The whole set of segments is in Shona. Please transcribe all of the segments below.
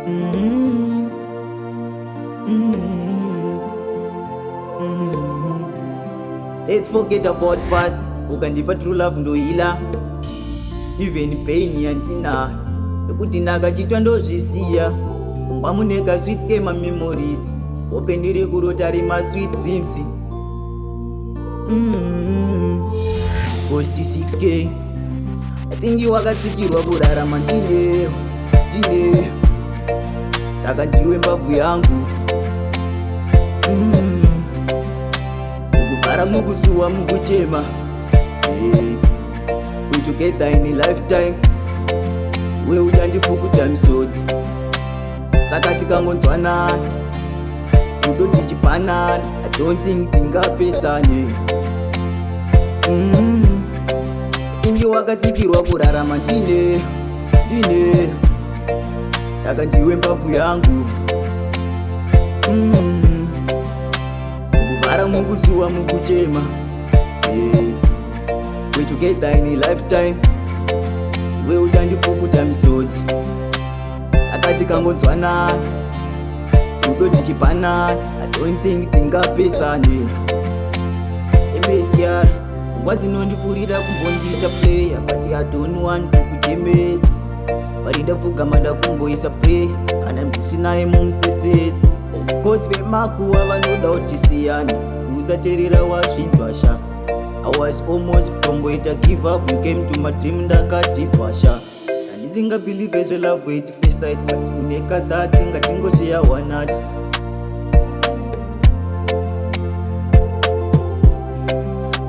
Mm, mm, Let's forget about past. Ukandipa true love ndohila. Even pain yandinayo ekuti ndakachitwa ndozvisiya. Ungamuneka sweet kema memories. Opendere kurota rima sweet dreams. Cost 6K. I think you wakatsikirwa kurarama ndineyo. Taka ndiwe mbabvu yangu. Mukuvhara mukusuwa mukuchema. We together in a lifetime. We uchandipukuta misodzi. Saka tikangonzwanana rudo tichipanana. I don't think tingapesane. Ingi wakatsikirwa kurarama ndineyo. Taka ndiwe mbabvu yangu. Mukuvhara mukusuwa mukuchema. We together in a lifetime. We uchandipukuta misodzi. Akati kangonzwanana rudo tichipanana. I don't think tingapesane. MSTR ngwa dzinondifurira kumbondiita player, but I don't want to kuchemedza. Pari ndapfugama ndakumboisa play kana ndisinaye mumusesedza. Of course vemakuwa vanoda kutisiyana. Usaterera wasvinzwasha. I was almost kutomboita give up. You came to my dream ndakati twasha. Handisingabelieve ezve love wait first sight, but kuneka that ngatingosheya wanati.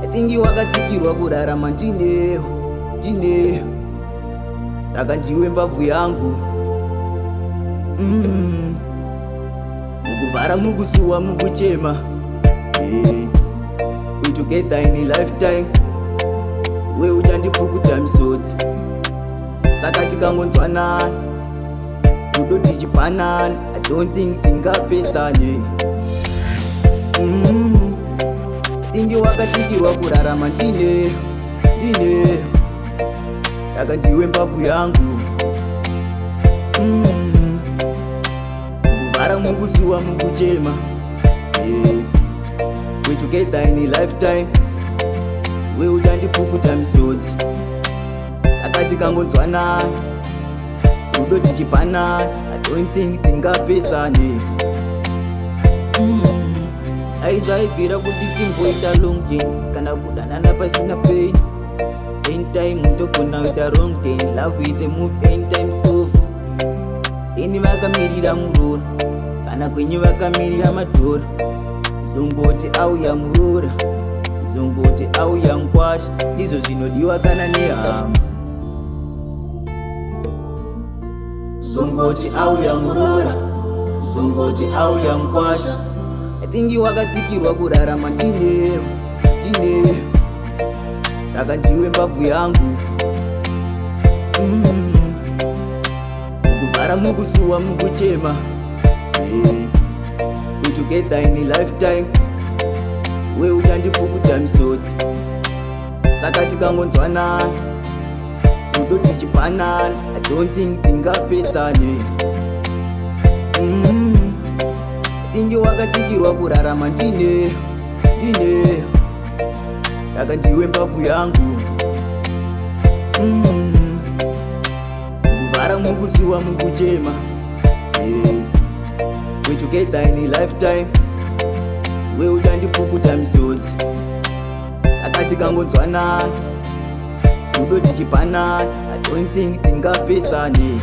I think you wakatsikirwa kurarama ndineyo. Taka ndiwe mbabvu yangu. Mukuvhara mukusuwa mukuchema. We together in a lifetime. We uchandipukuta misodzi. Saka tikangonzwanana rudo tichipanana. I don't think tingapesane. Ingi wakatsikirwa kurarama ndineyo. Taka ndiwe mbabvu yangu. Mukuvhara mukusuwa mukuchema. We together in a lifetime. We uchandipukuta misodzi. Akati kangonzwanana rudo tichipanana. I don't think tingapesane. Aizvaibvira kuti timboita long game kana kudanana pasina pain. Anytime mutogona kuita wrong game. Love is a move anytime over. Ini vakamirira murora kana kwenyu vakamirira madhora. Zongoti auya murora, zongoti auya nkwasha. Ndizvo zvinodiwa kana nehama. Zongoti auya murora, zongoti auya nkwasha. I think you wakatsikirwa kurarama ndineyo. Taka ndiwe mbabvu yangu. Mukuvhara mukusuwa mukuchema. We together in a lifetime. We uchandipukuta misodzi. Saka tikangonzwanana rudo tichipanana. I don't think tingapesane. Ingi wakatsikirwa kurarama ndineyo. Taka ndiwe mbabvu yangu. Mukuvhara mukusuwa mukuchema. We together in a lifetime. We uchandipukuta misodzi. Akati kangonzwanana rudo tichipanana. I don't think tingapesane.